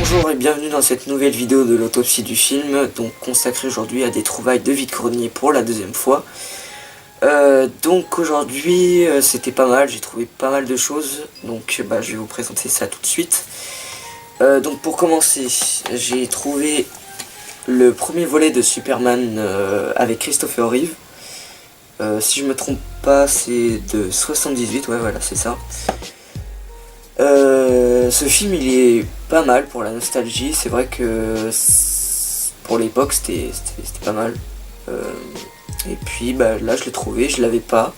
Bonjour et bienvenue dans cette nouvelle vidéo de l'autopsie du film, donc consacrée aujourd'hui à des trouvailles de vide-grenier pour la deuxième fois. Donc aujourd'hui c'était pas mal, j'ai trouvé pas mal de choses, donc je vais vous présenter ça tout de suite. Donc pour commencer, j'ai trouvé le premier volet de Superman avec Christopher Reeve. Si je me trompe pas, c'est de 78, ouais voilà c'est ça. Ce film il est pas mal pour la nostalgie, c'est vrai que pour l'époque c'était pas mal. Et puis là je l'ai trouvé, je l'avais pas.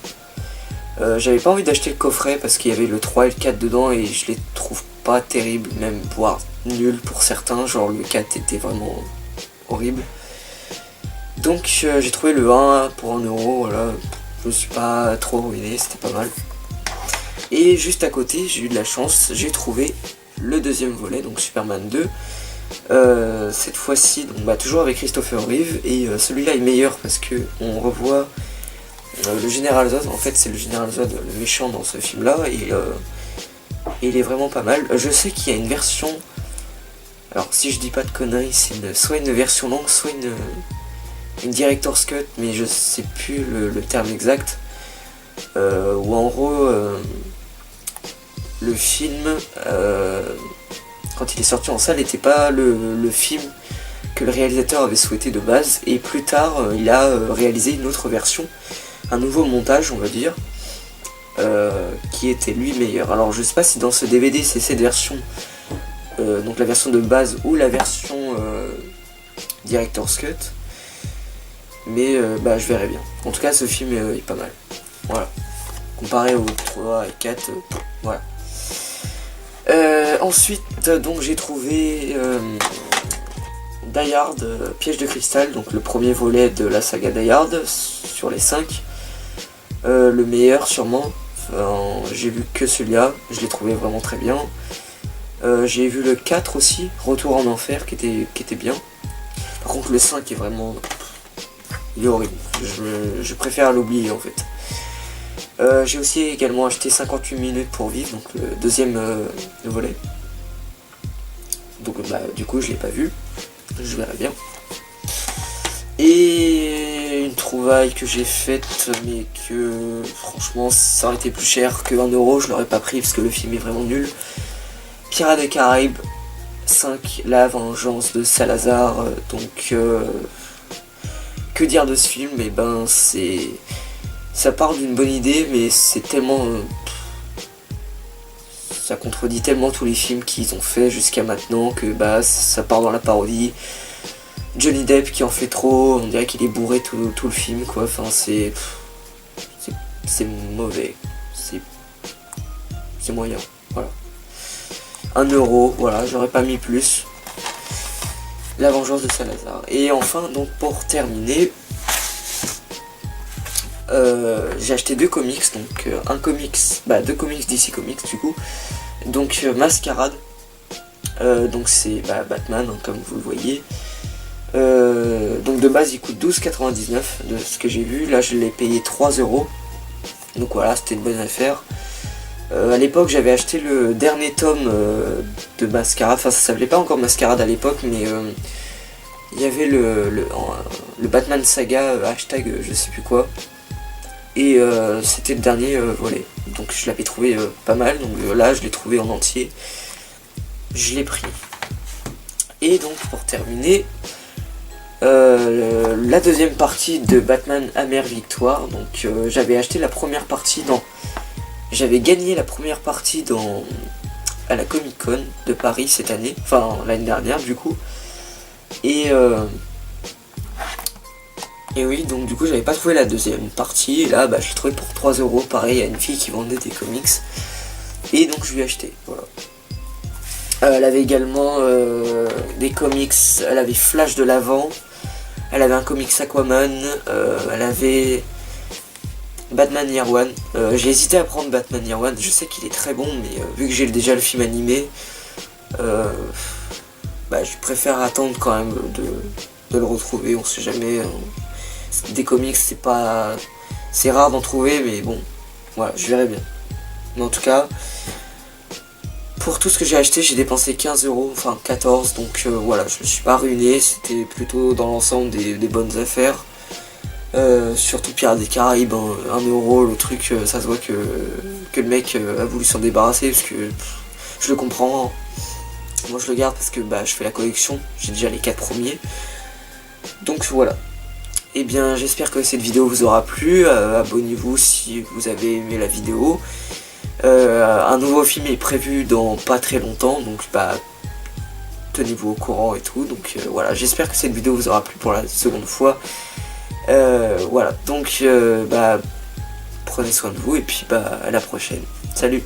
J'avais pas envie d'acheter le coffret parce qu'il y avait le 3 et le 4 dedans et je les trouve pas terribles, même voire nuls pour certains, genre le 4 était vraiment horrible. Donc j'ai trouvé le 1 pour 1€, voilà, je me suis pas trop ruiné, c'était pas mal. Et juste à côté, j'ai eu de la chance, j'ai trouvé le deuxième volet, donc Superman 2. Cette fois-ci, donc toujours avec Christopher Reeve, et celui-là est meilleur parce que on revoit le Général Zod. En fait, c'est le Général Zod, le méchant dans ce film-là, et il est vraiment pas mal. Je sais qu'il y a une version, alors si je dis pas de conneries, c'est soit une version longue, soit une director's cut, mais je sais plus le terme exact. Où en gros le film quand il est sorti en salle n'était pas le film que le réalisateur avait souhaité de base, et plus tard il a réalisé une autre version, un nouveau montage on va dire, qui était lui meilleur. Alors je sais pas si dans ce DVD c'est cette version, donc la version de base ou la version director's cut, mais je verrai bien. En tout cas ce film est pas mal. Voilà, comparé aux 3 et 4, voilà. Ensuite, donc j'ai trouvé Die Hard, Piège de cristal, donc le premier volet de la saga Die Hard sur les 5. Le meilleur sûrement, enfin, j'ai vu que celui-là, je l'ai trouvé vraiment très bien. J'ai vu le 4 aussi, Retour en enfer, qui était bien. Par contre le 5 est vraiment... il est horrible, je préfère l'oublier en fait. J'ai aussi également acheté 58 minutes pour vivre, donc le deuxième volet. Donc du coup je l'ai pas vu, je verrai bien. Et une trouvaille que j'ai faite, mais que franchement ça aurait été plus cher que 1€, je l'aurais pas pris parce que le film est vraiment nul. Pirates des Caraïbes 5, La Vengeance de Salazar. Donc que dire de ce film? Et ça part d'une bonne idée, mais c'est tellement... ça contredit tellement tous les films qu'ils ont fait jusqu'à maintenant que ça part dans la parodie. Johnny Depp qui en fait trop, on dirait qu'il est bourré tout le film quoi, enfin c'est mauvais, c'est moyen, voilà. 1€, voilà, j'aurais pas mis plus. La Vengeance de Salazar. Et enfin, donc pour terminer, j'ai acheté deux comics, donc deux comics DC Comics du coup. Donc Masquerade, donc c'est Batman, hein, comme vous le voyez. Donc de base il coûte 12,99 de ce que j'ai vu, là je l'ai payé 3€. Donc voilà, c'était une bonne affaire. À l'époque j'avais acheté le dernier tome de Masquerade, enfin ça s'appelait pas encore Masquerade à l'époque, mais il y avait le Batman Saga, hashtag je sais plus quoi. Et c'était le dernier volet, donc je l'avais trouvé pas mal, donc là je l'ai trouvé en entier, je l'ai pris. Et donc pour terminer, la deuxième partie de Batman Amère Victoire, donc j'avais acheté la première partie j'avais gagné la première partie à la Comic Con de Paris cette année, enfin l'année dernière du coup, et oui, donc du coup j'avais pas trouvé la deuxième partie, et là je l'ai trouvé pour 3€, pareil, à une fille qui vendait des comics, et donc je lui ai acheté, voilà. Elle avait également des comics, elle avait Flash de l'Avent, elle avait un comics Aquaman, elle avait Batman Year One. J'ai hésité à prendre Batman Year One, je sais qu'il est très bon, mais vu que j'ai déjà le film animé, je préfère attendre quand même de le retrouver, on sait jamais. Des comics c'est rare d'en trouver, mais bon voilà, je verrai bien. Mais en tout cas Pour tout ce que j'ai acheté, j'ai dépensé 15 euros, enfin 14, donc voilà, je me suis pas ruiné, c'était plutôt dans l'ensemble des bonnes affaires. Surtout Pirates des Caraïbes, hein, 1 euro, le truc, ça se voit que le mec a voulu s'en débarrasser, parce que je le comprends. Hein. Moi je le garde parce que bah, je fais la collection, j'ai déjà les 4 premiers. Donc voilà. Et bien j'espère que cette vidéo vous aura plu, abonnez-vous si vous avez aimé la vidéo. Un nouveau film est prévu dans pas très longtemps, donc bah tenez-vous au courant et tout. Donc voilà, j'espère que cette vidéo vous aura plu pour la seconde fois. Voilà, donc bah prenez soin de vous et puis bah à la prochaine. Salut.